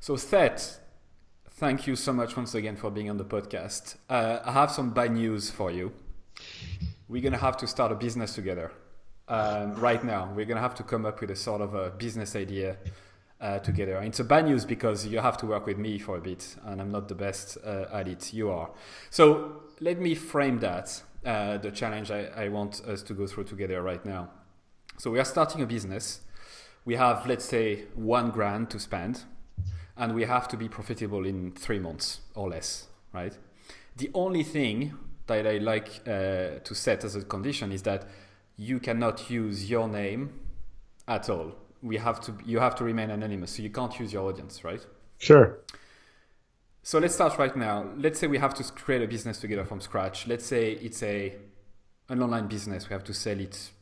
So Seth, thank you so much once again for being on the podcast. I have some bad news for you. We're going to have to start a business together right now. We're going to have to come up with a sort of a business idea together. And it's a bad news because you have to work with me for a bit and I'm not the best at it. You are. So let me frame that, the challenge I want us to go through together right now. So we are starting a business. We have, let's say, $1,000 to spend. And we have to be profitable in 3 months or less, right? The only thing that I like to set as a condition is that you cannot use your name at all. You have to remain anonymous, so you can't use your audience, right? Sure. So let's start right now. Let's say we have to create a business together from scratch. Let's say it's an online business. We have to sell it.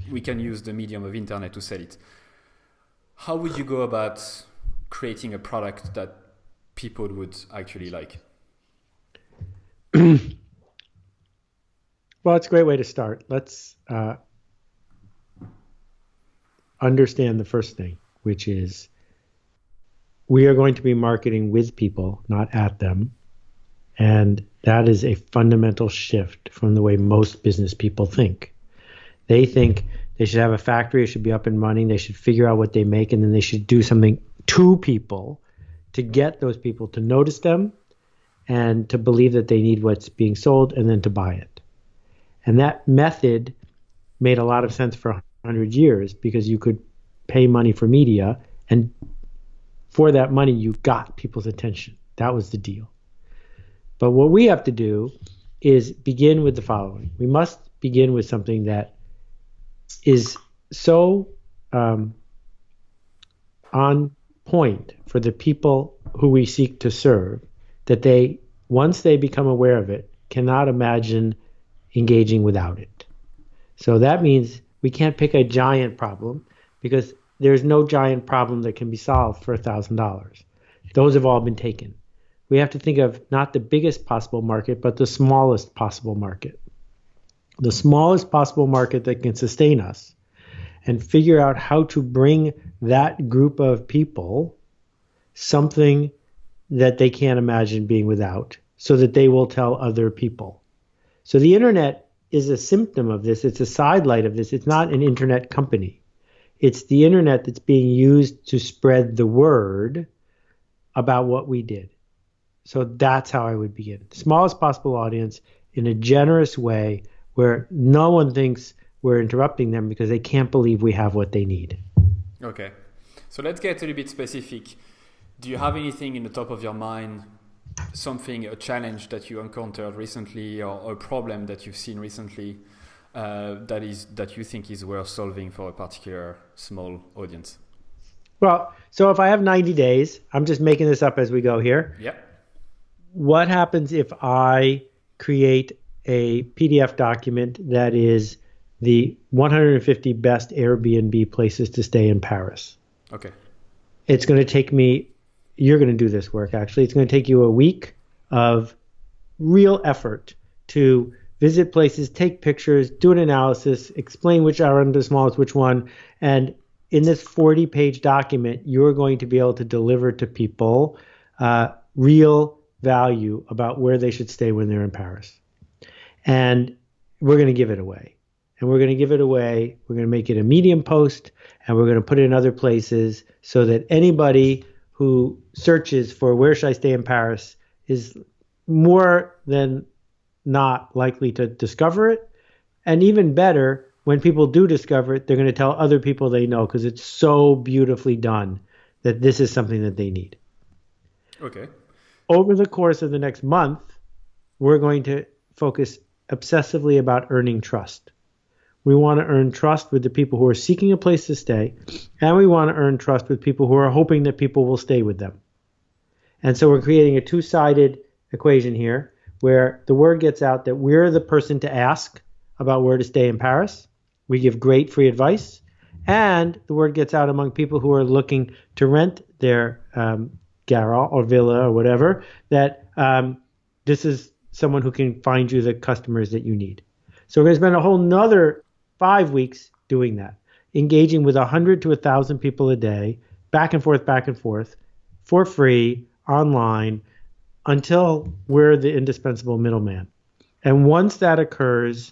We can use the medium of internet to sell it. How would you go about creating a product that people would actually like? Well, it's a great way to start. Let's understand the first thing, which is we are going to be marketing with people, not at them. And that is a fundamental shift from the way most business people think. They think they should have a factory, it should be up and running, they should figure out what they make, and then they should do something to people to get those people to notice them and to believe that they need what's being sold and then to buy it. And that method made a lot of sense for 100 years because you could pay money for media and for that money you got people's attention. That was the deal. But what we have to do is begin with the following. We must begin with something that is so on point for the people who we seek to serve that they, once they become aware of it, cannot imagine engaging without it. So that means we can't pick a giant problem because there's no giant problem that can be solved for $1,000. Those have all been taken. We have to think of not the biggest possible market, but the smallest possible market. The smallest possible market that can sustain us, and figure out how to bring that group of people something that they can't imagine being without so that they will tell other people. So the internet is a symptom of this. It's a sidelight of this. It's not an internet company. It's the internet that's being used to spread the word about what we did. So that's how I would begin. Smallest possible audience in a generous way where no one thinks we're interrupting them because they can't believe we have what they need. Okay. So let's get a little bit specific. Do you have anything in the top of your mind, a challenge that you encountered recently or a problem that you've seen recently that you think is worth solving for a particular small audience? Well, so if I have 90 days, I'm just making this up as we go here. Yep. What happens if I create a PDF document that is the 150 best Airbnb places to stay in Paris? Okay. It's going to take me, you're going to do this work actually, it's going to take you a week of real effort to visit places, take pictures, do an analysis, explain which are the smallest, which one. And in this 40-page document, you're going to be able to deliver to people real value about where they should stay when they're in Paris. And we're going to give it away. And we're going to give it away. We're going to make it a Medium post, and we're going to put it in other places so that anybody who searches for where should I stay in Paris is more than not likely to discover it. And even better, when people do discover it, they're going to tell other people they know because it's so beautifully done that this is something that they need. Okay. Over the course of the next month, we're going to focus obsessively about earning trust. We want to earn trust with the people who are seeking a place to stay, and we want to earn trust with people who are hoping that people will stay with them. And so we're creating a two-sided equation here where the word gets out that we're the person to ask about where to stay in Paris. We give great free advice, and the word gets out among people who are looking to rent their garage or villa or whatever, that this is someone who can find you the customers that you need. So we're going to spend a whole nother 5 weeks doing that, engaging with 100 to 1,000 people a day, back and forth, for free online until we're the indispensable middleman. And once that occurs,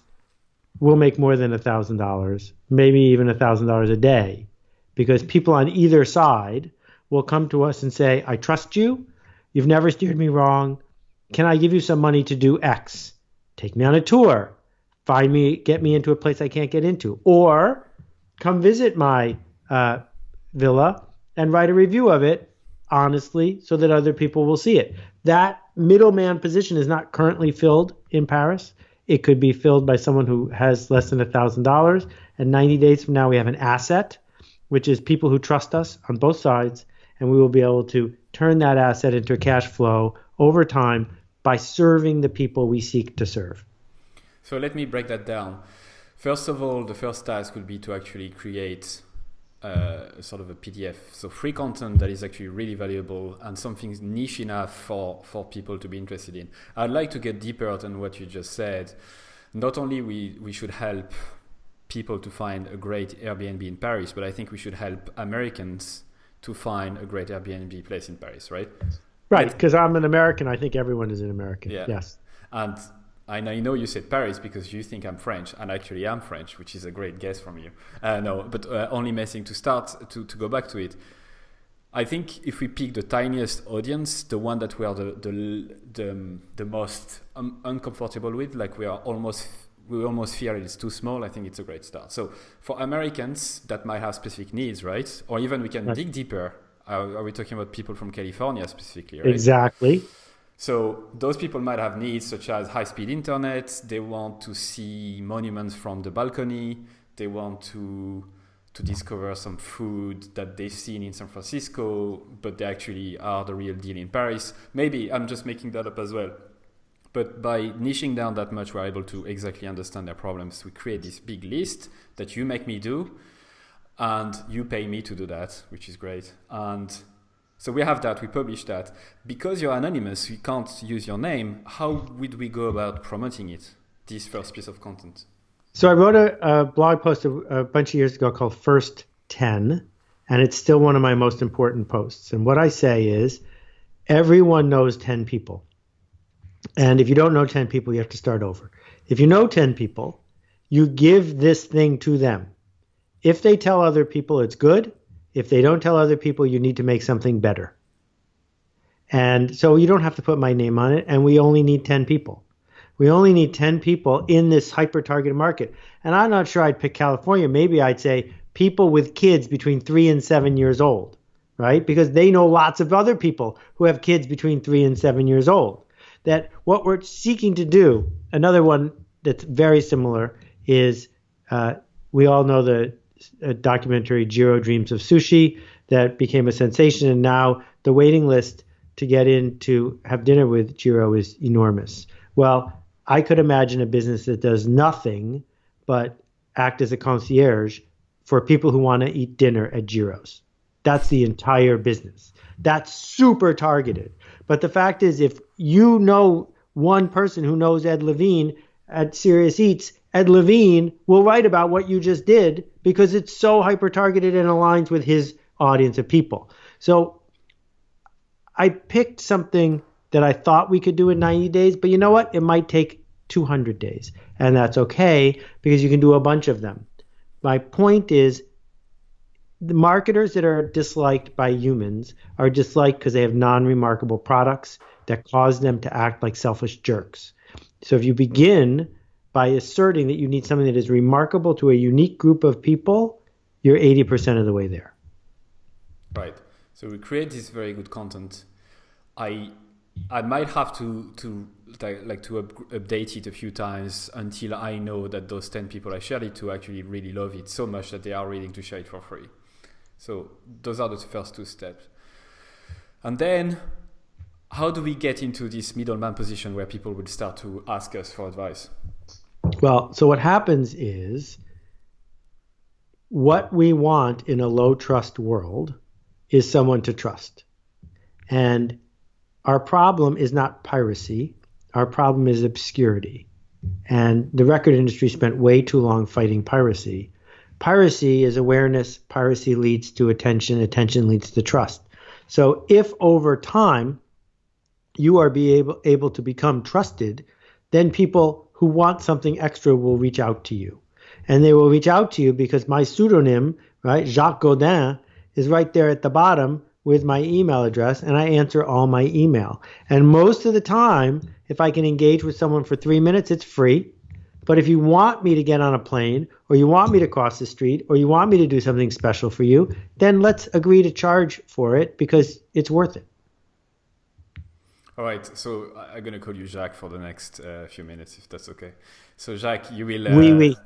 we'll make more than $1,000, maybe even $1,000 a day, because people on either side will come to us and say, I trust you. You've never steered me wrong. Can I give you some money to do X? Take me on a tour. Get me into a place I can't get into. Or come visit my villa and write a review of it honestly so that other people will see it. That middleman position is not currently filled in Paris. It could be filled by someone who has less than $1,000. And 90 days from now, we have an asset, which is people who trust us on both sides. And we will be able to turn that asset into cash flow over time by serving the people we seek to serve. So let me break that down. First of all, the first task would be to actually create sort of a PDF. So free content that is actually really valuable and something niche enough for people to be interested in. I'd like to get deeper than what you just said. Not only we should help people to find a great Airbnb in Paris, but I think we should help Americans to find a great Airbnb place in Paris, right? Right, because I'm an American. I think everyone is an American. Yeah. Yes. And I know you said Paris because you think I'm French, and actually I'm French, which is a great guess from you. No, but only messing to start, to go back to it. I think if we pick the tiniest audience, the one that we are the most uncomfortable with, like we almost fear it's too small, I think it's a great start. So for Americans that might have specific needs, right? Or even we can dig deeper. Are we talking about people from California specifically, right? Exactly. So those people might have needs such as high-speed internet. They want to see monuments from the balcony. They want to discover some food that they've seen in San Francisco, but they actually are the real deal in Paris. Maybe I'm just making that up as well. But by niching down that much, we're able to exactly understand their problems. We create this big list that you make me do, and you pay me to do that, which is great. And so we have that, we publish that. Because you're anonymous, we can't use your name. How would we go about promoting it, this first piece of content? So I wrote a blog post a bunch of years ago called First 10, and it's still one of my most important posts. And what I say is, everyone knows 10 people. And if you don't know 10 people, you have to start over. If you know 10 people, you give this thing to them. If they tell other people, it's good. If they don't tell other people, you need to make something better. And so you don't have to put my name on it, and we only need 10 people. We only need 10 people in this hyper-targeted market. And I'm not sure I'd pick California. Maybe I'd say people with kids between 3 and 7 years old, right? Because they know lots of other people who have kids between 3 and 7 years old. That what we're seeking to do, another one that's very similar is we all know the documentary Jiro Dreams of Sushi that became a sensation, and now the waiting list to get in to have dinner with Jiro is enormous. Well, I could imagine a business that does nothing but act as a concierge for people who want to eat dinner at Jiro's. That's the entire business. That's super targeted. But the fact is, if you know one person who knows Ed Levine at Serious Eats, Ed Levine will write about what you just did because it's so hyper-targeted and aligns with his audience of people. So I picked something that I thought we could do in 90 days, but you know what? It might take 200 days, and that's okay because you can do a bunch of them. My point is, the marketers that are disliked by humans are disliked because they have non-remarkable products that cause them to act like selfish jerks. So if you begin by asserting that you need something that is remarkable to a unique group of people, you're 80% of the way there. Right. So we create this very good content. I might have to update it a few times until I know that those 10 people I shared it to actually really love it so much that they are willing to share it for free. So those are the first two steps. And then how do we get into this middleman position where people will start to ask us for advice? Well, so what happens is what we want in a low trust world is someone to trust. And our problem is not piracy. Our problem is obscurity. And the record industry spent way too long fighting piracy. Piracy is awareness. Piracy leads to attention. Attention leads to trust. So if over time you are able to become trusted, then people who want something extra will reach out to you. And they will reach out to you because my pseudonym, right, Jacques Godin, is right there at the bottom with my email address, and I answer all my email. And most of the time, if I can engage with someone for 3 minutes, it's free. But if you want me to get on a plane, or you want me to cross the street, or you want me to do something special for you, then let's agree to charge for it because it's worth it. All right, so I'm going to call you Jacques for the next few minutes, if that's okay. So Jacques, you will... Oui.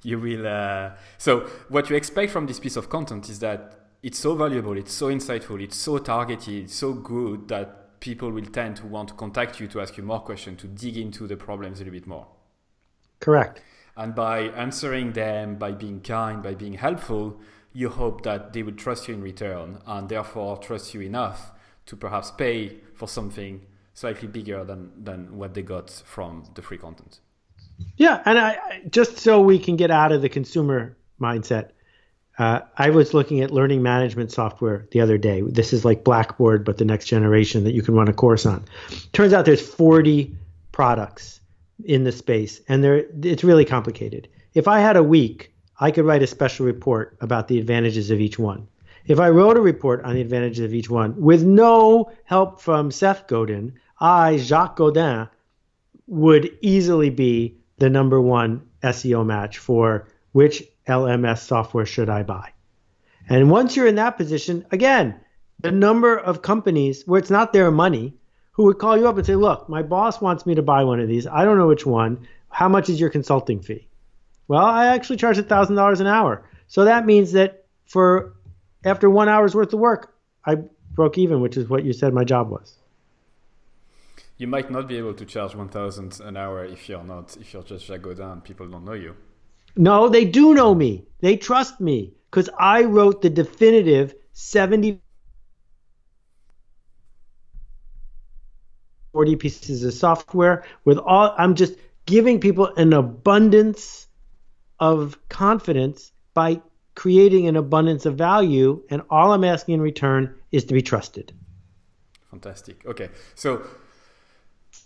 You will... So what you expect from this piece of content is that it's so valuable, it's so insightful, it's so targeted, it's so good that people will tend to want to contact you to ask you more questions, to dig into the problems a little bit more. Correct. And by answering them, by being kind, by being helpful, you hope that they will trust you in return and therefore trust you enough to perhaps pay for something slightly bigger than what they got from the free content. Yeah, and I just so we can get out of the consumer mindset, I was looking at learning management software the other day. This is like Blackboard, but the next generation that you can run a course on. Turns out there's 40 products in the space, and it's really complicated. If I had a week, I could write a special report about the advantages of each one. If I wrote a report on the advantages of each one with no help from Seth Godin, I, Jacques Godin, would easily be the number one SEO match for which LMS software should I buy. And once you're in that position, again, the number of companies where it's not their money who would call you up and say, look, my boss wants me to buy one of these. I don't know which one. How much is your consulting fee? Well, I actually charge $1,000 an hour. So that means that after 1 hour's worth of work, I broke even, which is what you said my job was. You might not be able to charge 1,000 an hour if you're just Jacques Godin, people don't know you. No, they do know me. They trust me because I wrote the definitive 40 pieces of software with I'm just giving people an abundance of confidence by creating an abundance of value, and all I'm asking in return is to be trusted. Fantastic. Okay, so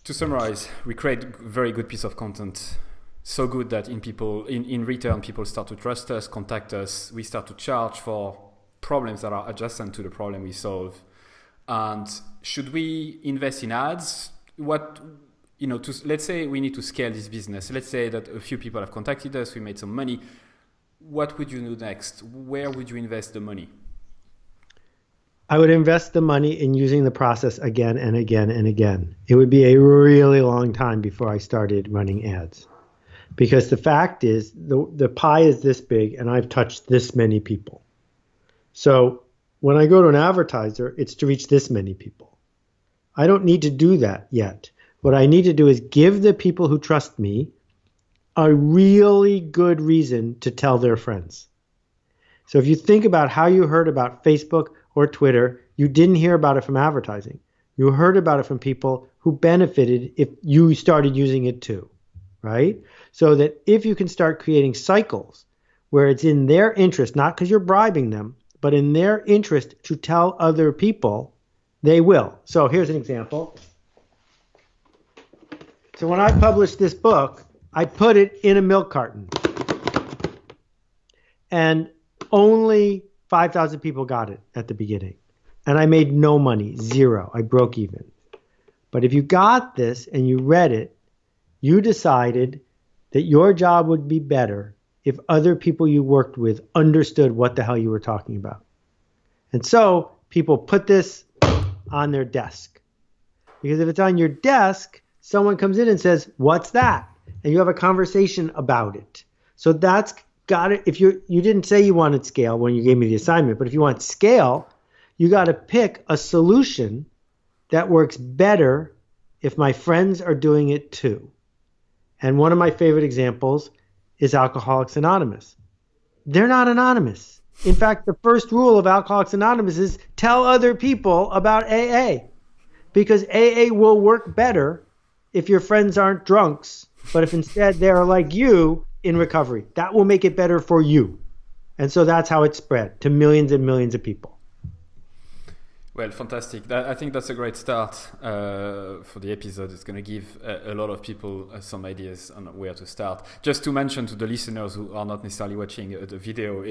to summarize, we create a very good piece of content. So good that in return, people start to trust us, contact us. We start to charge for problems that are adjacent to the problem we solve. And should we invest in ads? Let's say we need to scale this business. Let's say that a few people have contacted us, we made some money. What would you do next? Where would you invest the money? I would invest the money in using the process again and again and again. It would be a really long time before I started running ads. Because the fact is, the pie is this big, and I've touched this many people. So when I go to an advertiser, it's to reach this many people. I don't need to do that yet. What I need to do is give the people who trust me a really good reason to tell their friends. So if you think about how you heard about Facebook or Twitter, you didn't hear about it from advertising. You heard about it from people who benefited if you started using it too, right? So that if you can start creating cycles where it's in their interest, not because you're bribing them, but in their interest to tell other people, they will. So here's an example. So when I published this book, I put it in a milk carton. And only 5,000 people got it at the beginning. And I made no money, zero. I broke even. But if you got this and you read it, you decided that your job would be better if other people you worked with understood what the hell you were talking about. And so people put this on their desk. Because if it's on your desk, someone comes in and says, what's that? And you have a conversation about it. So that's got it. If you didn't say you wanted scale when you gave me the assignment, but if you want scale, you got to pick a solution that works better if my friends are doing it too. And one of my favorite examples is Alcoholics Anonymous. They're not anonymous. In fact, the first rule of Alcoholics Anonymous is tell other people about AA. Because AA will work better if your friends aren't drunks, but if instead they're like you in recovery. That will make it better for you. And so that's how it spread to millions and millions of people. Well, fantastic. I think that's a great start for the episode. It's going to give a lot of people some ideas on where to start. Just to mention to the listeners who are not necessarily watching the video,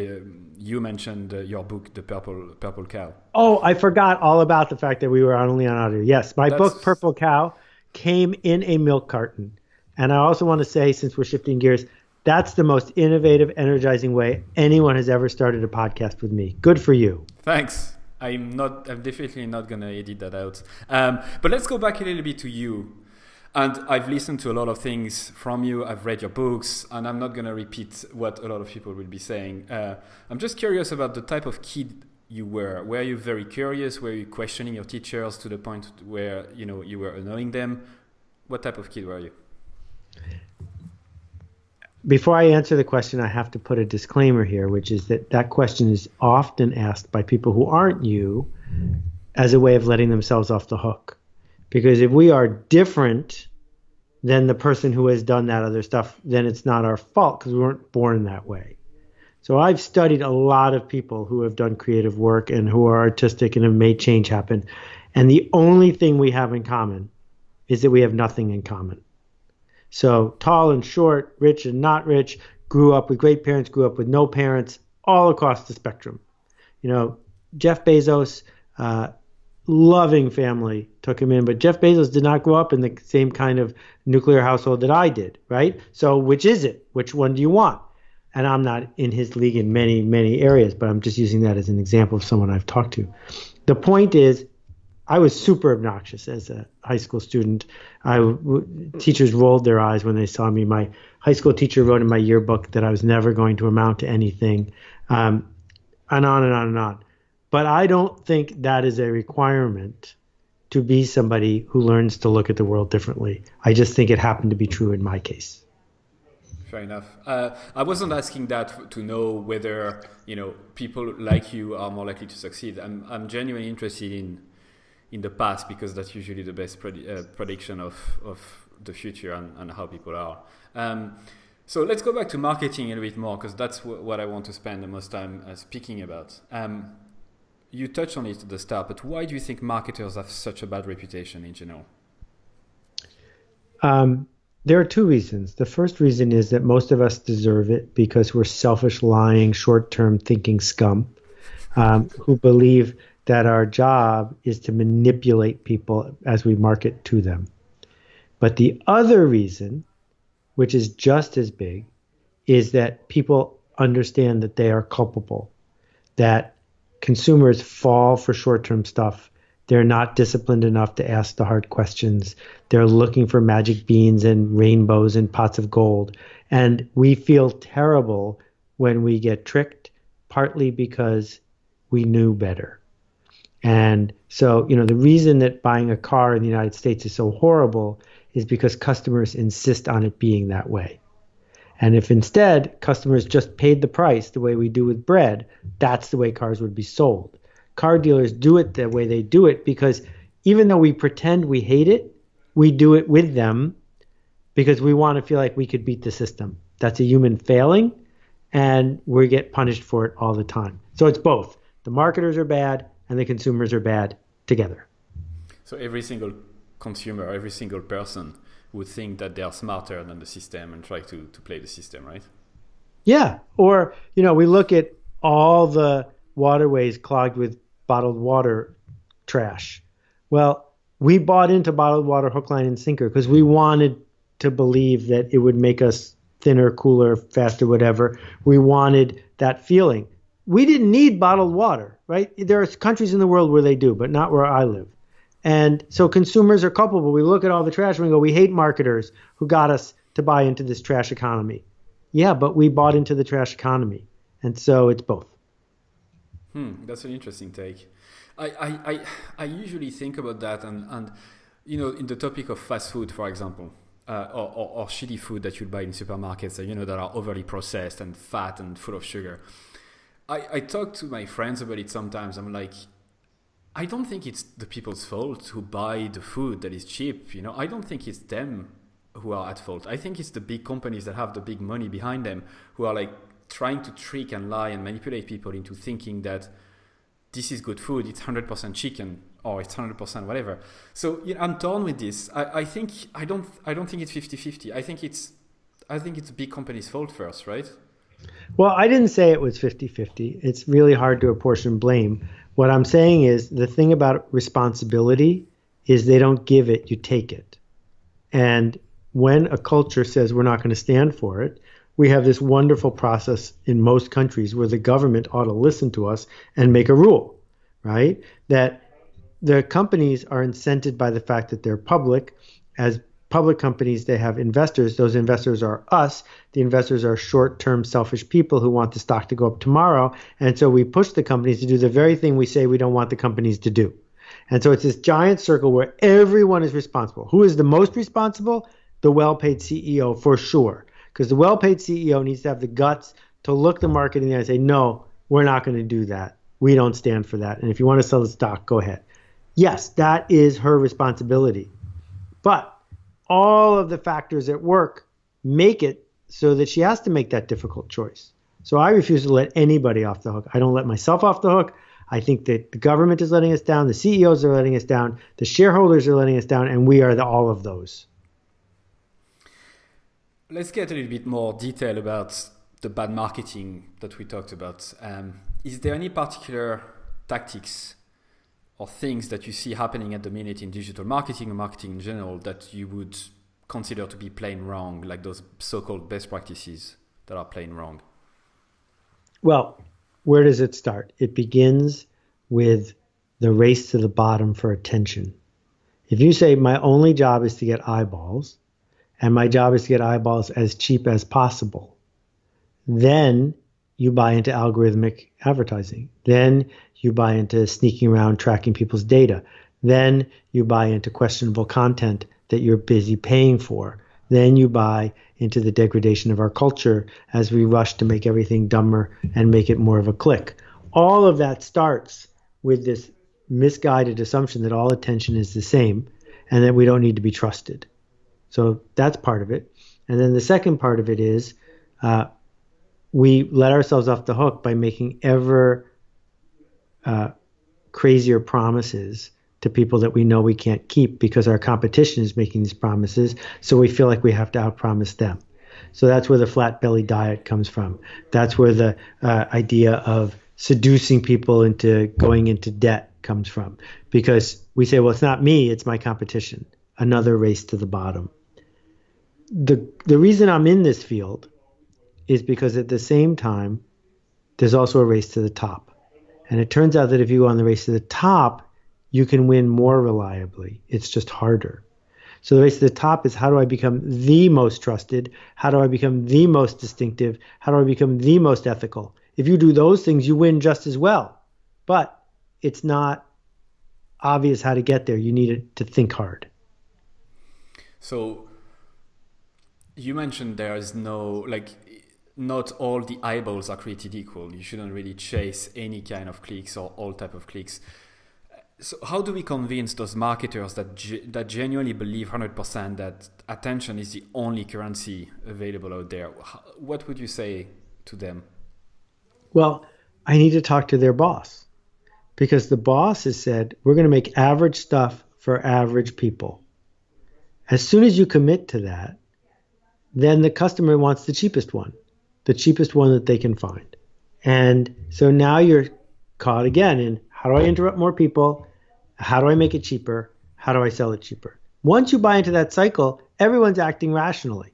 you mentioned your book, The Purple Cow. Oh, I forgot all about the fact that we were only on audio. Yes, my book, Purple Cow, came in a milk carton. And I also want to say, since we're shifting gears, that's the most innovative, energizing way anyone has ever started a podcast with me. Good for you. Thanks. I'm definitely not going to edit that out. But let's go back a little bit to you. And I've listened to a lot of things from you. I've read your books, and I'm not going to repeat what a lot of people will be saying. I'm just curious about the type of kid you were. Were you very curious? Were you questioning your teachers to the point where you were annoying them? What type of kid were you? Before I answer the question, I have to put a disclaimer here, which is that question is often asked by people who aren't you as a way of letting themselves off the hook. Because if we are different than the person who has done that other stuff, then it's not our fault because we weren't born that way. So I've studied a lot of people who have done creative work and who are artistic and have made change happen. And the only thing we have in common is that we have nothing in common. So tall and short, rich and not rich, grew up with great parents, grew up with no parents, all across the spectrum. Jeff Bezos, loving family, took him in, but Jeff Bezos did not grow up in the same kind of nuclear household that I did, right? So which is it? Which one do you want? And I'm not in his league in many, many areas, but I'm just using that as an example of someone I've talked to. The point is, I was super obnoxious as a high school student. Teachers rolled their eyes when they saw me. My high school teacher wrote in my yearbook that I was never going to amount to anything, and on and on and on. But I don't think that is a requirement to be somebody who learns to look at the world differently. I just think it happened to be true in my case. Fair enough. I wasn't asking that to know whether people like you are more likely to succeed. I'm genuinely interested in the past, because that's usually the best prediction of the future and how people are. So let's go back to marketing a little bit more, because that's what I want to spend the most time speaking about. You touched on it at the start, but why do you think marketers have such a bad reputation in general? There are two reasons. The first reason is that most of us deserve it because we're selfish, lying, short-term thinking scum who believe that our job is to manipulate people as we market to them. But the other reason, which is just as big, is that people understand that they are culpable, that consumers fall for short-term stuff. They're not disciplined enough to ask the hard questions. They're looking for magic beans and rainbows and pots of gold. And we feel terrible when we get tricked, partly because we knew better. And so, the reason that buying a car in the United States is so horrible is because customers insist on it being that way. And if instead customers just paid the price the way we do with bread, that's the way cars would be sold. Car dealers do it the way they do it because even though we pretend we hate it, we do it with them because we want to feel like we could beat the system. That's a human failing, and we get punished for it all the time. So it's both. The marketers are bad and the consumers are bad together. So every single consumer, every single person would think that they are smarter than the system and try to play the system, right? Yeah. Or, we look at all the waterways clogged with bottled water trash. Well, we bought into bottled water hook, line, and sinker because we wanted to believe that it would make us thinner, cooler, faster, whatever. We wanted that feeling. We didn't need bottled water, right? There are countries in the world where they do, but not where I live. And so consumers are culpable. We look at all the trash and we go, we hate marketers who got us to buy into this trash economy. Yeah, but we bought into the trash economy. And so it's both. That's an interesting take. I usually think about that and in the topic of fast food, for example, or shitty food that you buy in supermarkets that are overly processed and fat and full of sugar. I talk to my friends about it sometimes. I'm like, I don't think it's the people's fault who buy the food that is cheap. I don't think it's them who are at fault. I think it's the big companies that have the big money behind them who are like trying to trick and lie and manipulate people into thinking that this is good food, it's 100% chicken or it's 100% whatever. So I'm torn with this. I think I don't think it's 50-50. I think it's big companies' fault first, right? Well, I didn't say it was 50-50. It's really hard to apportion blame. What I'm saying is the thing about responsibility is they don't give it, you take it. And when a culture says we're not going to stand for it, we have this wonderful process in most countries where the government ought to listen to us and make a rule, right? That the companies are incented by the fact that they're public. As public companies, they have investors. Those investors are us. The investors are short-term selfish people who want the stock to go up tomorrow. And so we push the companies to do the very thing we say we don't want the companies to do. And so it's this giant circle where everyone is responsible. Who is the most responsible? The well-paid CEO, for sure. Because the well-paid CEO needs to have the guts to look the market in the eye and say, no, we're not going to do that. We don't stand for that. And if you want to sell the stock, go ahead. Yes, that is her responsibility. But all of the factors at work make it so that she has to make that difficult choice. So I refuse to let anybody off the hook. I don't let myself off the hook. I think that the government is letting us down. The CEOs are letting us down. The shareholders are letting us down. And we are all of those. Let's get a little bit more detail about the bad marketing that we talked about. Is there any particular tactics or things that you see happening at the minute in digital marketing or marketing in general that you would consider to be plain wrong, like those so-called best practices that are plain wrong? Well, where does it start? It begins with the race to the bottom for attention. If you say my only job is to get eyeballs, and my job is to get eyeballs as cheap as possible, then you buy into algorithmic advertising. Then you buy into sneaking around tracking people's data. Then you buy into questionable content that you're busy paying for. Then you buy into the degradation of our culture as we rush to make everything dumber and make it more of a click. All of that starts with this misguided assumption that all attention is the same and that we don't need to be trusted. So that's part of it. And then the second part of it is we let ourselves off the hook by making ever crazier promises to people that we know we can't keep because our competition is making these promises. So we feel like we have to outpromise them. So that's where the flat belly diet comes from. That's where the idea of seducing people into going into debt comes from. Because we say, well, it's not me, it's my competition. Another race to the bottom. The reason I'm in this field is because at the same time, there's also a race to the top. And it turns out that if you go on the race to the top, you can win more reliably. It's just harder. So the race to the top is, how do I become the most trusted? How do I become the most distinctive? How do I become the most ethical? If you do those things, you win just as well. But it's not obvious how to get there. You need to think hard. So you mentioned there is not all the eyeballs are created equal. You shouldn't really chase any kind of clicks or all type of clicks. So how do we convince those marketers that genuinely believe 100% that attention is the only currency available out there? What would you say to them? Well, I need to talk to their boss, because the boss has said, we're going to make average stuff for average people. As soon as you commit to that, then the customer wants the cheapest one that they can find. And so now you're caught again in, how do I interrupt more people? How do I make it cheaper? How do I sell it cheaper? Once you buy into that cycle, everyone's acting rationally.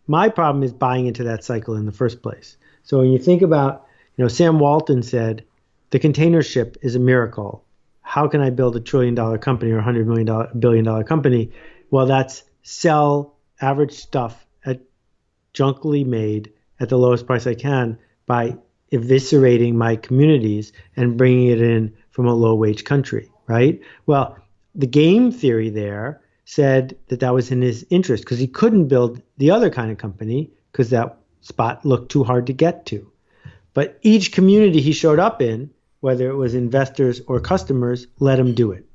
My problem is buying into that cycle in the first place. So when you think about, Sam Walton said, the container ship is a miracle. How can I build $1 trillion company or $100 billion company? Well, that's sell average stuff at junkily made at the lowest price I can by eviscerating my communities and bringing it in from a low wage country, right? Well, the game theory there said that was in his interest because he couldn't build the other kind of company because that spot looked too hard to get to. But each community he showed up in, whether it was investors or customers, let him do it.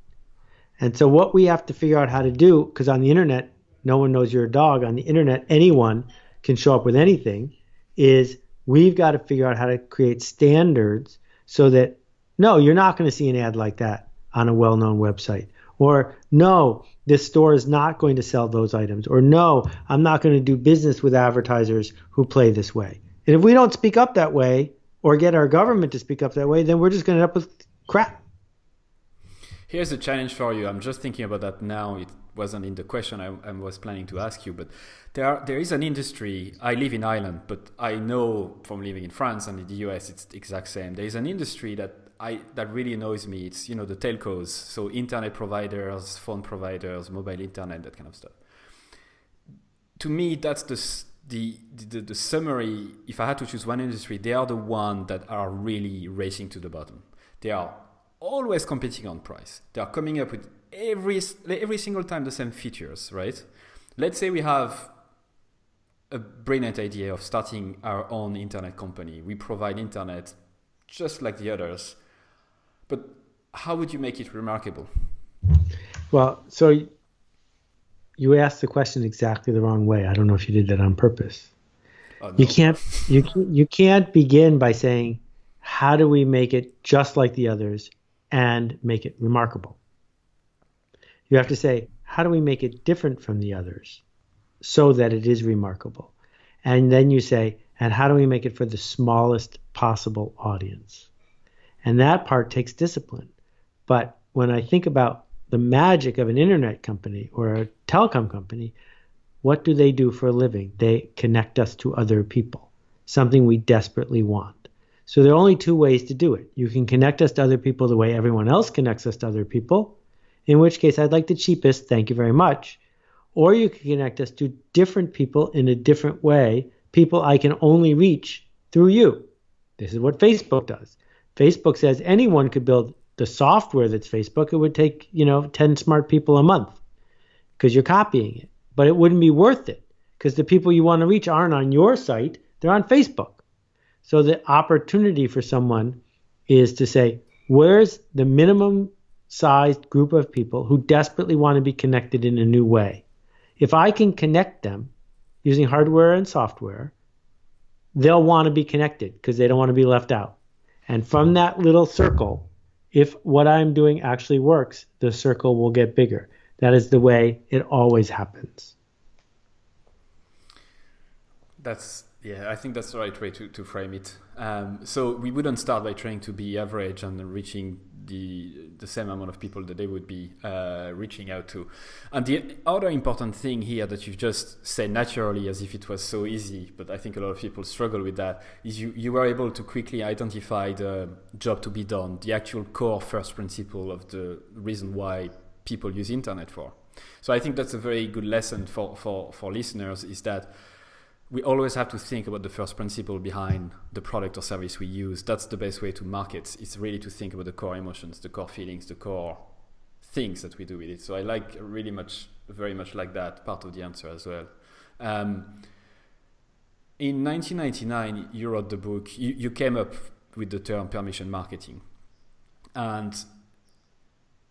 And so what we have to figure out how to do, because on the internet, no one knows you're a dog. On the internet, anyone can show up with anything, is we've got to figure out how to create standards so that No, you're not going to see an ad like that on a well-known website. Or no, this store is not going to sell those items. Or no, I'm not going to do business with advertisers who play this way. And if we don't speak up that way or get our government to speak up that way, then we're just going to end up with crap. Here's a challenge for you. I'm just thinking about that now. It wasn't in the question I was planning to ask you, but there is an industry. I live in Ireland, but I know from living in France and in the US, it's the exact same. There is an industry that really annoys me. It's the telcos, so internet providers, phone providers, mobile internet, that kind of stuff. To me, that's the summary. If I had to choose one industry, they are the one that are really racing to the bottom. They are always competing on price. They are coming up with every single time the same features, right? Let's say we have a brilliant idea of starting our own internet company. We provide internet just like the others, but how would you make it remarkable? Well, so you asked the question exactly the wrong way. I don't know if you did that on purpose. Oh, no. You can't begin by saying, how do we make it just like the others and make it remarkable? You have to say, how do we make it different from the others so that it is remarkable? And then you say, and how do we make it for the smallest possible audience? And that part takes discipline. But when I think about the magic of an internet company or a telecom company, what do they do for a living? They connect us to other people, something we desperately want. So there are only two ways to do it. You can connect us to other people the way everyone else connects us to other people, in which case I'd like the cheapest, thank you very much. Or you can connect us to different people in a different way, people I can only reach through you. This is what Facebook does. Facebook says anyone could build the software that's Facebook. It would take, 10 smart people a month because you're copying it. But it wouldn't be worth it because the people you want to reach aren't on your site, they're on Facebook. So the opportunity for someone is to say, where's the minimum sized group of people who desperately want to be connected in a new way? If I can connect them using hardware and software, they'll want to be connected because they don't want to be left out. And from that little circle, if what I'm doing actually works, the circle will get bigger. That is the way it always happens. I think that's the right way to frame it. So we wouldn't start by trying to be average and reaching the same amount of people that they would be reaching out to. And the other important thing here that you've just said naturally as if it was so easy, but I think a lot of people struggle with that, is you were able to quickly identify the job to be done, the actual core first principle of the reason why people use internet for. So I think that's a very good lesson for listeners, is that we always have to think about the first principle behind the product or service we use. That's the best way to market. It's really to think about the core emotions, the core feelings, the core things that we do with it. So I like very much like that part of the answer as well. In 1999, you wrote the book. You came up with the term permission marketing. And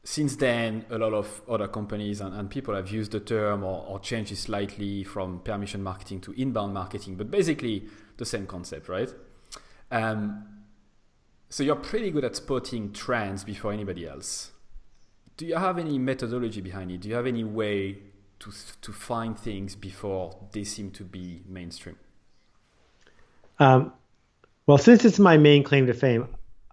since then, a lot of other companies and people have used the term or changed it slightly from permission marketing to inbound marketing, but basically the same concept, right? So you're pretty good at spotting trends before anybody else. Do you have any methodology behind it? Do you have any way to find things before they seem to be mainstream? Well, since it's my main claim to fame,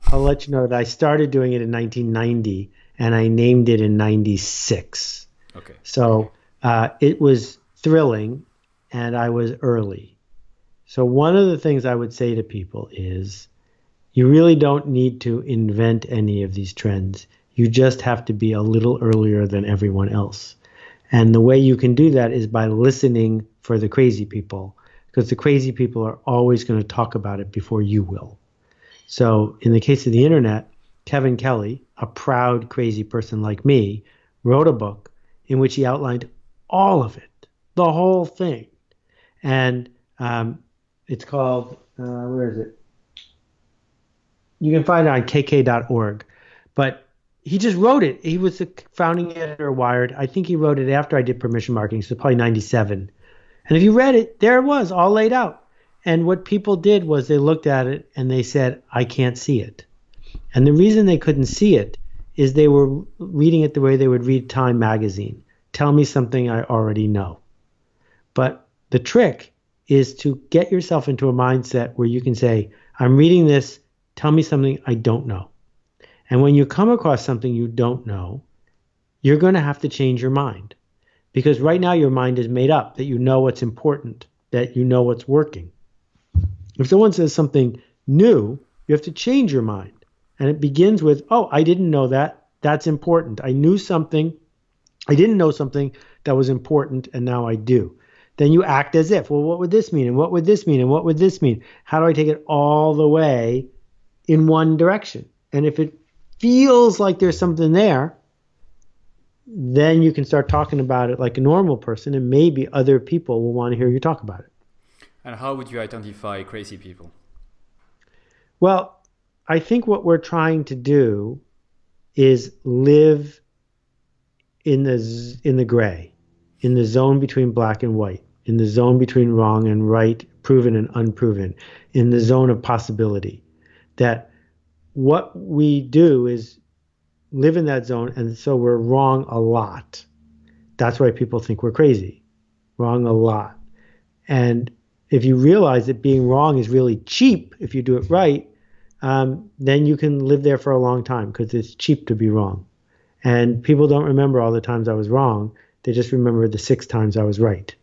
I'll let you know that I started doing it in 1990. And I named it in 96. Okay. So it was thrilling and I was early. So one of the things I would say to people is you really don't need to invent any of these trends. You just have to be a little earlier than everyone else. And the way you can do that is by listening for the crazy people, because the crazy people are always going to talk about it before you will. So in the case of the internet, Kevin Kelly, a proud, crazy person like me, wrote a book in which he outlined all of it, the whole thing. And it's called, where is it? You can find it on kk.org. But he just wrote it. He was the founding editor of Wired. I think he wrote it after I did permission marketing, so probably 97. And if you read it, there it was, all laid out. And what people did was they looked at it and they said, I can't see it. And the reason they couldn't see it is they were reading it the way they would read Time magazine. Tell me something I already know. But the trick is to get yourself into a mindset where you can say, I'm reading this, tell me something I don't know. And when you come across something you don't know, you're going to have to change your mind. Because right now your mind is made up that you know what's important, that you know what's working. If someone says something new, you have to change your mind. And it begins with, oh, I didn't know that. That's important. I knew something. I didn't know something that was important, and now I do. Then you act as if, well, what would this mean? And what would this mean? And what would this mean? How do I take it all the way in one direction? And if it feels like there's something there, then you can start talking about it like a normal person, and maybe other people will want to hear you talk about it. And how would you identify crazy people? Well, I think what we're trying to do is live in the gray, in the zone between black and white, in the zone between wrong and right, proven and unproven, in the zone of possibility. That what we do is live in that zone, and so we're wrong a lot. That's why people think we're crazy. Wrong a lot. And if you realize that being wrong is really cheap if you do it right, then you can live there for a long time because it's cheap to be wrong. And people don't remember all the times I was wrong. They just remember the 6 times I was right.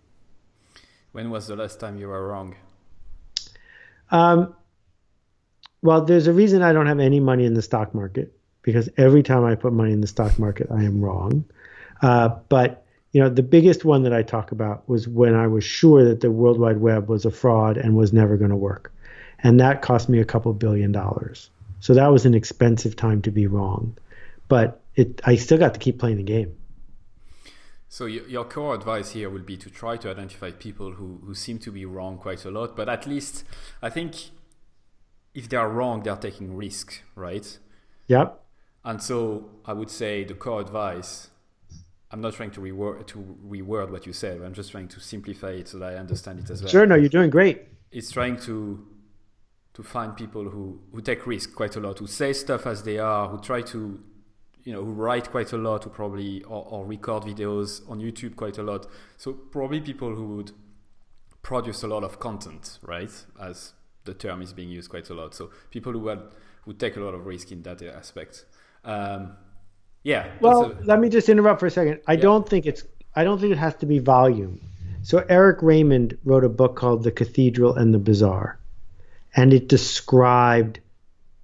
When was the last time you were wrong? Well, there's a reason I don't have any money in the stock market, because every time I put money in the stock market, I am wrong. But the biggest one that I talk about was when I was sure that the World Wide Web was a fraud and was never going to work. And that cost me a couple $2 billion. So that was an expensive time to be wrong. But I still got to keep playing the game. So your core advice here would be to try to identify people who seem to be wrong quite a lot. But at least I think if they are wrong, they are taking risk, right? Yep. And so I would say the core advice, I'm not trying to reword what you said. I'm just trying to simplify it so that I understand it as well. Sure, no, you're doing great. It's trying to find people who take risk quite a lot, who say stuff as they are, who try to, who write quite a lot, who probably, or record videos on YouTube quite a lot. So probably people who would produce a lot of content, right? As the term is being used quite a lot. So people who take a lot of risk in that aspect. Yeah. Well, let me just interrupt for a second. I don't think it has to be volume. So Eric Raymond wrote a book called The Cathedral and the Bazaar, and it described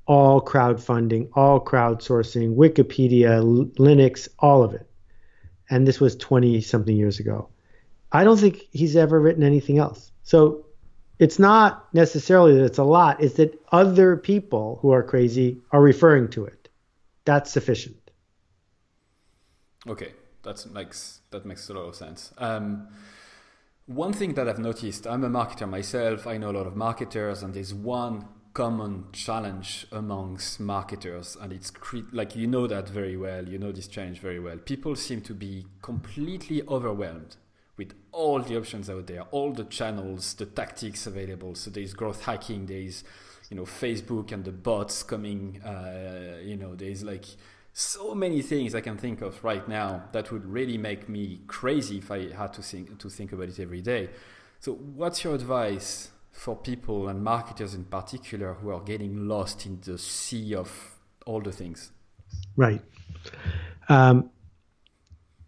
all crowdfunding, all crowdsourcing, Wikipedia, Linux, all of it. And this was 20 something years ago. I don't think he's ever written anything else. So it's not necessarily that it's a lot, it's that other people who are crazy are referring to it. That's sufficient. Okay, that makes a lot of sense. One thing that I've noticed, I'm a marketer myself, I know a lot of marketers, and there's one common challenge amongst marketers, and it's that very well, this challenge very well. People seem to be completely overwhelmed with all the options out there, all the channels, the tactics available. So there's growth hacking, there's Facebook and the bots coming, there's so many things I can think of right now that would really make me crazy if I had to think about it every day. So what's your advice for people and marketers in particular who are getting lost in the sea of all the things? Right.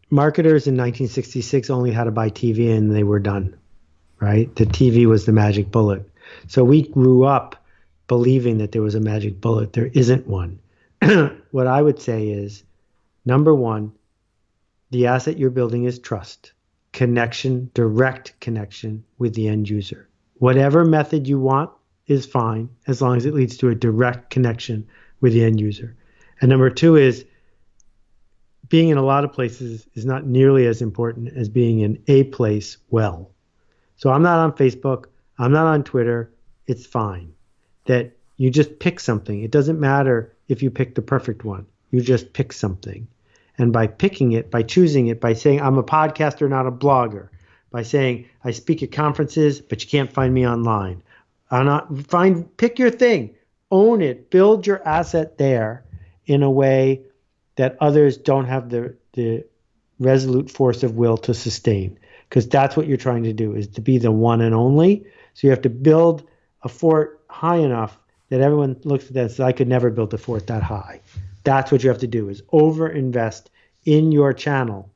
Marketers in 1966 only had to buy TV and they were done, right? The TV was the magic bullet. So we grew up believing that there was a magic bullet. There isn't one. What I would say is, number one, the asset you're building is trust, connection, direct connection with the end user. Whatever method you want is fine as long as it leads to a direct connection with the end user. And number two is, being in a lot of places is not nearly as important as being in a place well. So I'm not on Facebook. I'm not on Twitter. It's fine that you just pick something. It doesn't matter if you pick the perfect one. You just pick something. And by picking it, by choosing it, by saying I'm a podcaster, not a blogger, by saying I speak at conferences, but you can't find me online. Pick your thing. own it, build your asset there in a way that others don't have the resolute force of will to sustain. Because that's what you're trying to do, is to be the one and only. So you have to build a fort high enough that everyone looks at that and says, I could never build a fort that high. That's what you have to do, is over-invest in your channel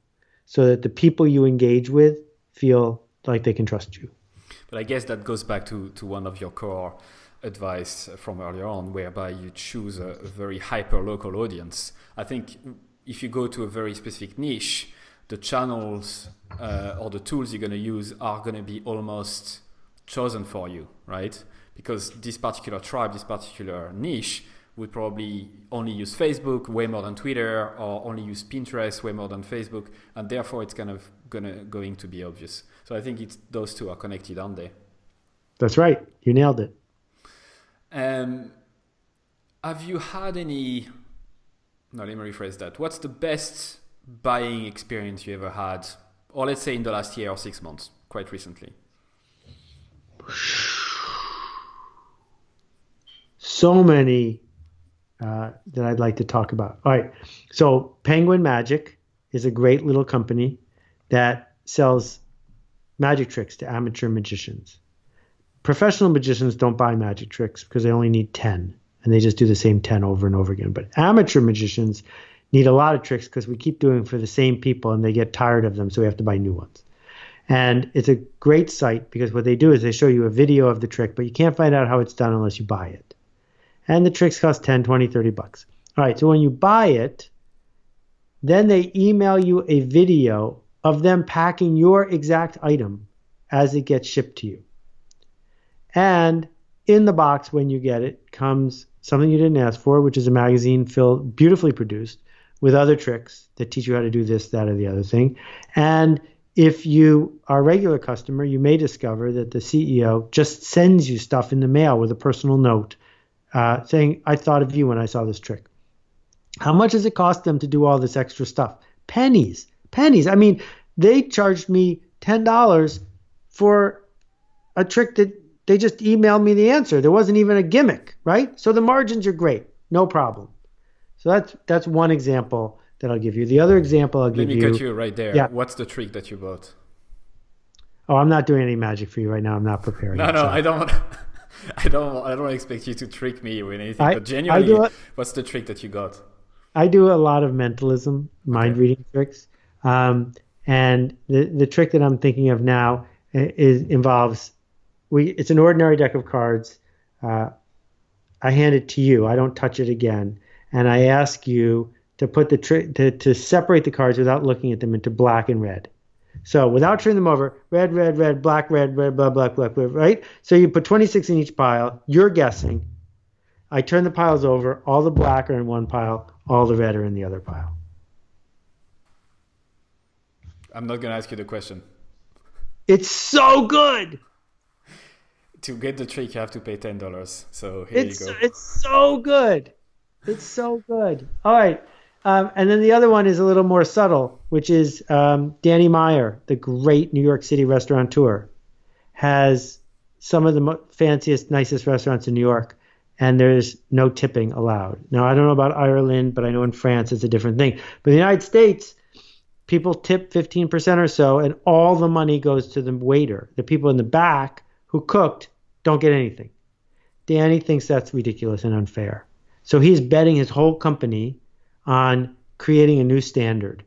so that the people you engage with feel like they can trust you. But I guess that goes back to one of your core advice from earlier on, whereby you choose a very hyper-local audience. I think if you go to a very specific niche, the channels or the tools you're going to use are going to be almost chosen for you, right? Because this particular tribe, this particular niche would probably only use Facebook way more than Twitter, or only use Pinterest way more than Facebook, and therefore it's kind of going to be obvious. So I think those two are connected, aren't they? That's right. You nailed it. Have you had any... No, let me rephrase that. What's the best buying experience you ever had, or let's say in the last year or 6 months, quite recently? So many that I'd like to talk about. All right. So Penguin Magic is a great little company that sells magic tricks to amateur magicians. Professional magicians don't buy magic tricks because they only need 10, and they just do the same 10 over and over again. But amateur magicians need a lot of tricks because we keep doing for the same people and they get tired of them, so we have to buy new ones. And it's a great site because what they do is they show you a video of the trick, but you can't find out how it's done unless you buy it. And the tricks cost 10, 20, 30 bucks. All right, so when you buy it, then they email you a video of them packing your exact item as it gets shipped to you. And in the box, when you get it, comes something you didn't ask for, which is a magazine filled, beautifully produced, with other tricks that teach you how to do this, that, or the other thing. And if you are a regular customer, you may discover that the CEO just sends you stuff in the mail with a personal note saying, I thought of you when I saw this trick. How much does it cost them to do all this extra stuff? Pennies. I mean, they charged me $10 for a trick that they just emailed me the answer. There wasn't even a gimmick, right? So the margins are great. No problem. So that's one example that I'll give you. The other example I'll give you... Let me cut you right there. Yeah. What's the trick that you bought? Oh, I'm not doing any magic for you right now. I'm not preparing. No, I don't... I don't expect you to trick me with anything, but genuinely, what's the trick that you got? I do a lot of mentalism, mind reading tricks. And the trick that I'm thinking of now involves, it's an ordinary deck of cards. I hand it to you. I don't touch it again. And I ask you to put the trick, to separate the cards without looking at them into black and red. So without turning them over, red, black, red, black, right? So you put 26 in each pile. You're guessing. I turn the piles over. All the black are in one pile. All the red are in the other pile. I'm not going to ask you the question. It's so good. To get the trick, you have to pay $10. So here you go. It's so good. It's so good. All right. And then the other one is a little more subtle, which is Danny Meyer, the great New York City restaurateur, has some of the fanciest, nicest restaurants in New York, and there's no tipping allowed. Now, I don't know about Ireland, but I know in France it's a different thing. But in the United States, people tip 15% or so, and all the money goes to the waiter. The people in the back who cooked don't get anything. Danny thinks that's ridiculous and unfair. So he's betting his whole company on creating a new standard.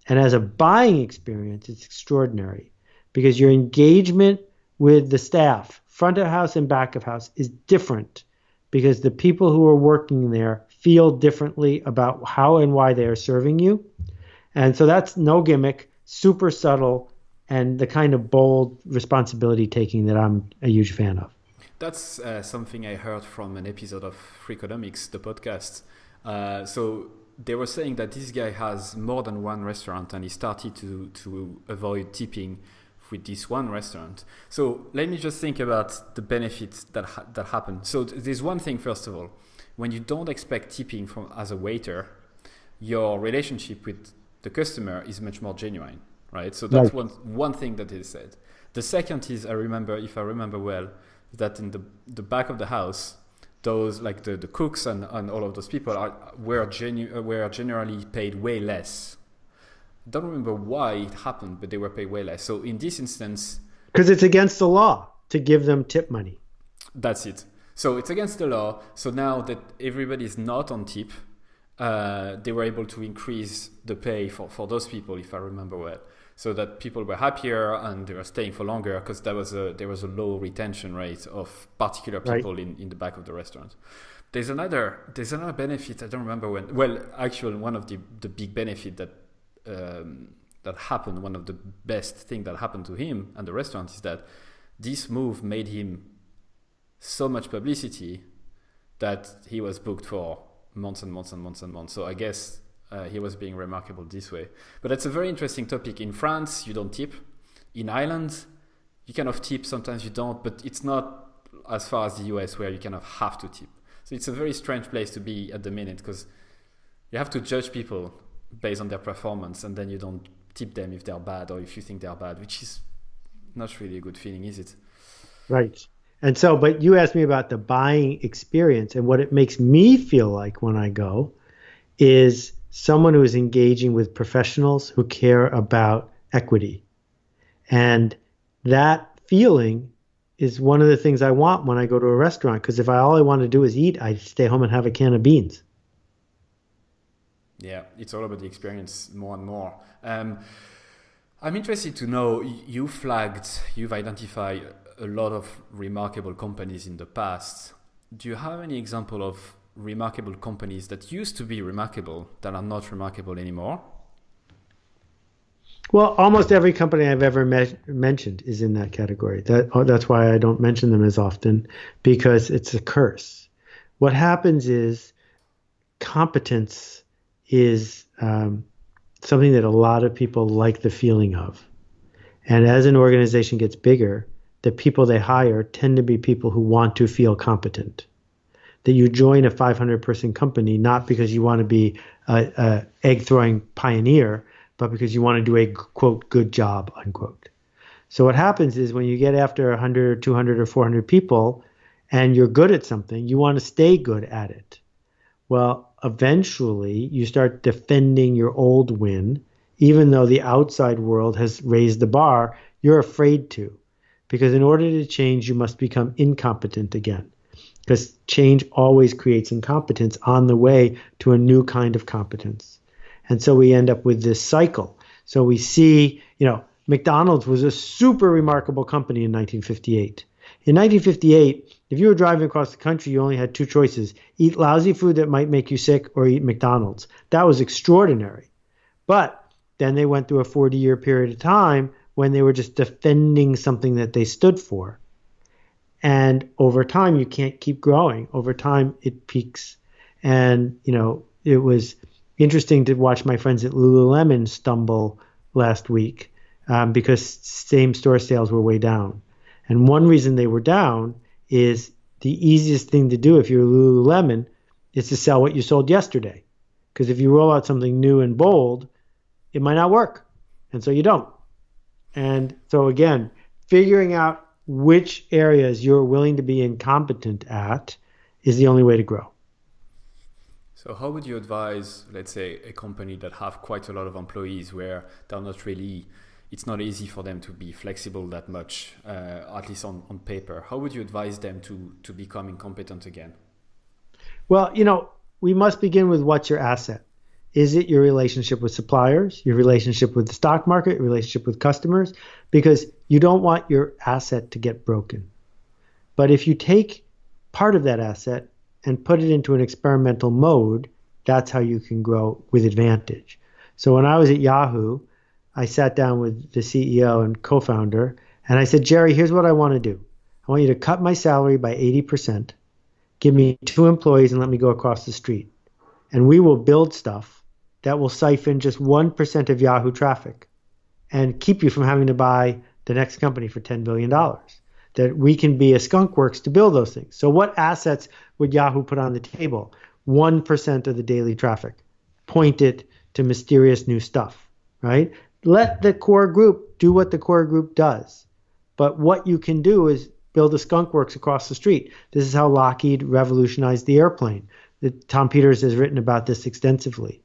And as a buying experience, it's extraordinary because your engagement with the staff, front of house and back of house, is different because the people who are working there feel differently about how and why they are serving you. And so that's no gimmick, super subtle, and the kind of bold responsibility taking that I'm a huge fan of. That's something I heard from an episode of Freakonomics, the podcast. So they were saying that this guy has more than one restaurant and he started to avoid tipping with this one restaurant. So let me just think about the benefits that happen. So there's one thing, first of all, when you don't expect tipping as a waiter, your relationship with the customer is much more genuine, right? So that's one thing that is said. The second is, if I remember well, that in the back of the house, those like the cooks and all of those people were generally paid way less. I don't remember why it happened, but they were paid way less. So in this instance, because it's against the law to give them tip money. that's it. So it's against the law. So now that everybody is not on tip, they were able to increase the pay for those people, if I remember well, so that people were happier and they were staying for longer because there was a low retention rate of particular people Right. in the back of the restaurant. There's another benefit. I don't remember when. Well, actually, one of the big benefit that happened, one of the best thing that happened to him and the restaurant is that this move made him so much publicity that he was booked for months and months and months and months. So I guess he was being remarkable this way. But it's a very interesting topic. In France, you don't tip. In Ireland, you kind of tip. Sometimes you don't. But it's not as far as the US where you kind of have to tip. So it's a very strange place to be at the minute because you have to judge people based on their performance and then you don't tip them if they're bad or if you think they're bad, which is not really a good feeling, is it? Right. And so, but you asked me about the buying experience, and what it makes me feel like when I go is someone who is engaging with professionals who care about equity. And that feeling is one of the things I want when I go to a restaurant, because if all I want to do is eat, I stay home and have a can of beans. Yeah, it's all about the experience more and more. I'm interested to know, you've identified a lot of remarkable companies in the past. Do you have any example of remarkable companies that used to be remarkable that are not remarkable anymore? Well, almost every company I've ever mentioned is in that category. That's why I don't mention them as often, because it's a curse. What happens is competence is something that a lot of people like the feeling of. And as an organization gets bigger, the people they hire tend to be people who want to feel competent. That you join a 500-person company not because you want to be a egg-throwing pioneer, but because you want to do a, quote, good job, unquote. So what happens is when you get after 100 or 200 or 400 people and you're good at something, you want to stay good at it. Well, eventually you start defending your old win, even though the outside world has raised the bar, you're afraid to. Because in order to change, you must become incompetent again. Because change always creates incompetence on the way to a new kind of competence. And so we end up with this cycle. So we see, McDonald's was a super remarkable company in 1958. In 1958, if you were driving across the country, you only had two choices: eat lousy food that might make you sick or eat McDonald's. That was extraordinary. But then they went through a 40-year period of time when they were just defending something that they stood for. And over time, you can't keep growing. Over time, it peaks. And, it was interesting to watch my friends at Lululemon stumble last week because same-store sales were way down. And one reason they were down is the easiest thing to do if you're Lululemon is to sell what you sold yesterday. Because if you roll out something new and bold, it might not work. And so you don't. And so again, figuring out which areas you're willing to be incompetent at is the only way to grow. So how would you advise, let's say, a company that have quite a lot of employees where they're not really, it's not easy for them to be flexible that much, at least on paper. How would you advise them to become incompetent again? Well, we must begin with what's your asset. Is it your relationship with suppliers, your relationship with the stock market, your relationship with customers? Because you don't want your asset to get broken. But if you take part of that asset and put it into an experimental mode, that's how you can grow with advantage. So when I was at Yahoo, I sat down with the CEO and co-founder, and I said, Jerry, here's what I want to do. I want you to cut my salary by 80%, give me 2 employees, and let me go across the street. And we will build stuff that will siphon just 1% of Yahoo traffic and keep you from having to buy the next company for $10 billion. That we can be a skunkworks to build those things. So what assets would Yahoo put on the table? 1% of the daily traffic. Point it to mysterious new stuff, right? Let the core group do what the core group does. But what you can do is build a skunk works across the street. This is how Lockheed revolutionized the airplane. Tom Peters has written about this extensively.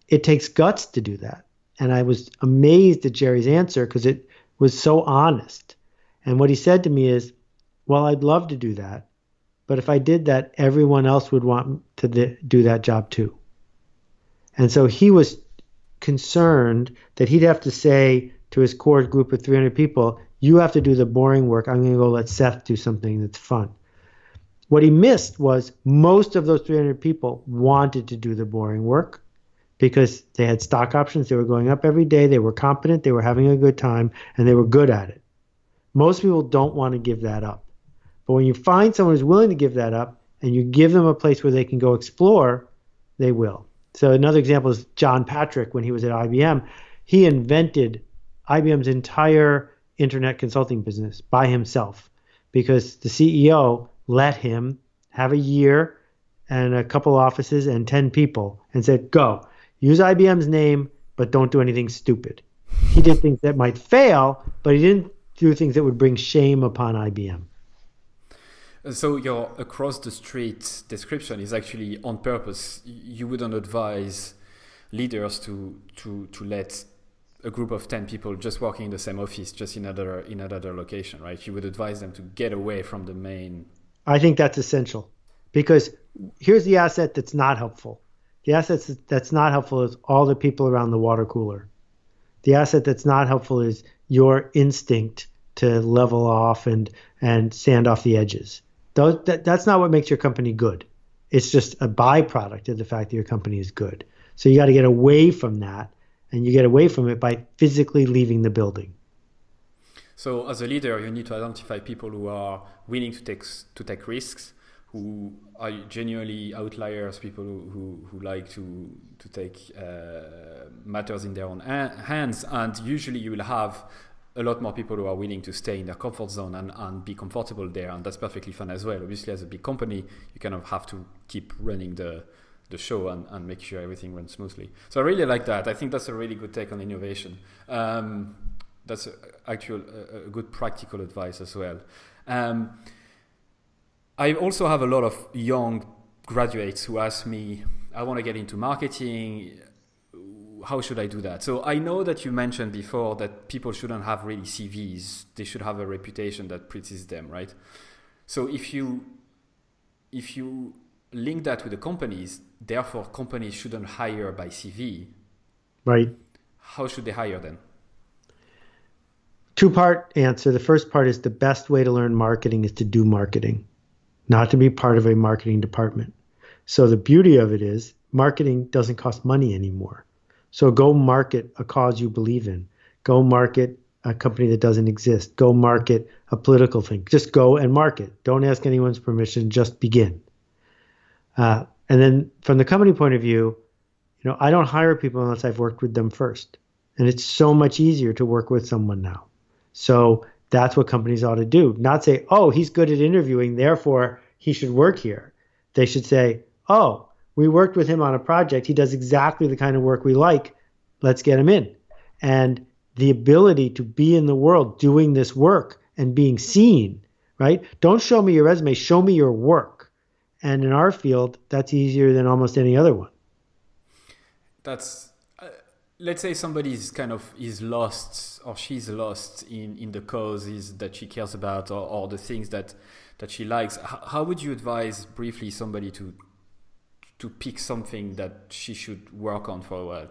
It takes guts to do that. And I was amazed at Jerry's answer because it was so honest. And what he said to me is, well, I'd love to do that. But if I did that, everyone else would want to do that job too. And so he was concerned that he'd have to say to his core group of 300 people, you have to do the boring work. I'm going to go let Seth do something that's fun. What he missed was most of those 300 people wanted to do the boring work because they had stock options. They were going up every day. They were competent. They were having a good time, and they were good at it. Most people don't want to give that up. But when you find someone who's willing to give that up and you give them a place where they can go explore, they will. So another example is John Patrick when he was at IBM. He invented IBM's entire internet consulting business by himself because the CEO let him have a year and a couple offices and 10 people and said, go, use IBM's name, but don't do anything stupid. He did things that might fail, but he didn't do things that would bring shame upon IBM. So your across the street description is actually on purpose. You wouldn't advise leaders to let a group of 10 people just working in the same office, just in another location, right? You would advise them to get away from the main. I think that's essential because here's the asset that's not helpful. The asset that's not helpful is all the people around the water cooler. The asset that's not helpful is your instinct to level off and sand off the edges. That's not what makes your company good. It's just a byproduct of the fact that your company is good. So you got to get away from that, and you get away from it by physically leaving the building. So as a leader, you need to identify people who are willing to take risks, who are genuinely outliers, people who like to take matters in their own hands, and usually you will have a lot more people who are willing to stay in their comfort zone and be comfortable there, and that's perfectly fun as well. Obviously, as a big company, you kind of have to keep running the show and make sure everything runs smoothly. So I really like that. I think that's a really good take on innovation. That's actual a good practical advice as well. I also have a lot of young graduates who ask me, I want to get into marketing. How should I do that? So I know that you mentioned before that people shouldn't have really CVs. They should have a reputation that precedes them, right? So if you link that with the companies, therefore companies shouldn't hire by CV. Right. How should they hire then? Two-part answer. The first part is the best way to learn marketing is to do marketing, not to be part of a marketing department. So the beauty of it is marketing doesn't cost money anymore. So go market a cause you believe in. Go market a company that doesn't exist. Go market a political thing. Just go and market. Don't ask anyone's permission. Just begin. And then from the company point of view, I don't hire people unless I've worked with them first. And it's so much easier to work with someone now. So that's what companies ought to do. Not say, oh, he's good at interviewing, therefore he should work here. They should say, oh, we worked with him on a project. He does exactly the kind of work we like. Let's get him in. And the ability to be in the world doing this work and being seen, right? Don't show me your resume, show me your work. And in our field, that's easier than almost any other one. That's, let's say somebody is lost or she's lost in the causes that she cares about or the things that she likes. How would you advise briefly somebody to pick something that she should work on for a while?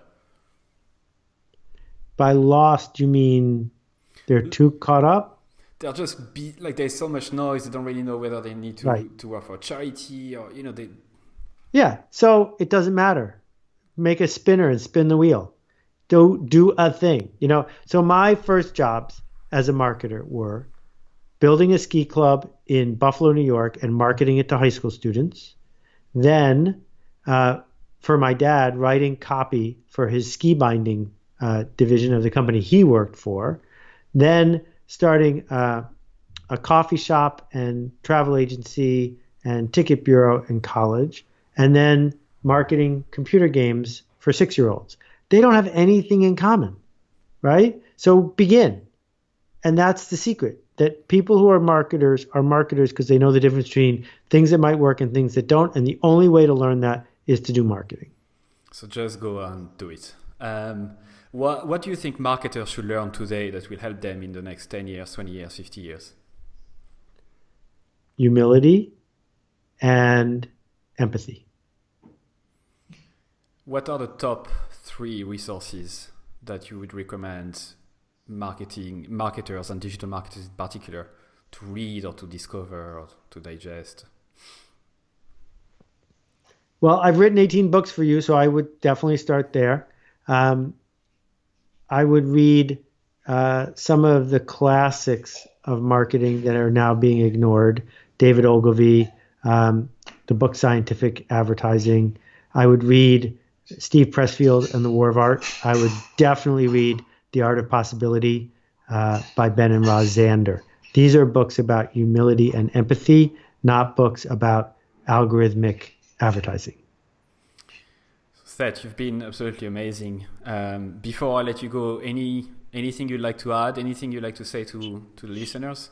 By lost, you mean they're too caught up? They're just there's so much noise, they don't really know whether they need to work for a charity or, they... Yeah, so it doesn't matter. Make a spinner and spin the wheel. Do a thing. So my first jobs as a marketer were building a ski club in Buffalo, New York, and marketing it to high school students. Then for my dad, writing copy for his ski binding division of the company he worked for. Then starting a coffee shop and travel agency and ticket bureau in college. And then marketing computer games for 6-year-olds. They don't have anything in common, right? So begin. And that's the secret. that people who are marketers because they know the difference between things that might work and things that don't. And the only way to learn that is to do marketing. So just go and do it. What do you think marketers should learn today that will help them in the next 10 years, 20 years, 50 years? Humility and empathy. What are the top 3 resources that you would recommend marketers and digital marketers in particular to read or to discover or to digest? Well, I've written 18 books for you, so I would definitely start there. I would read some of the classics of marketing that are now being ignored. David Ogilvy, the book Scientific Advertising. I would read Steve Pressfield and the War of Art. I would definitely read The Art of Possibility by Ben and Roz Zander. These are books about humility and empathy, not books about algorithmic advertising. Seth, you've been absolutely amazing. Before I let you go, anything you'd like to add? Anything you'd like to say to the listeners?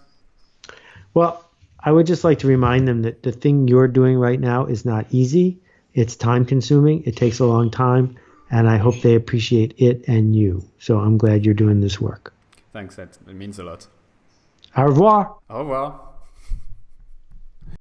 Well, I would just like to remind them that the thing you're doing right now is not easy. It's time consuming. It takes a long time. And I hope they appreciate it and you. So I'm glad you're doing this work. Thanks, Seth. It means a lot. Au revoir. Au revoir.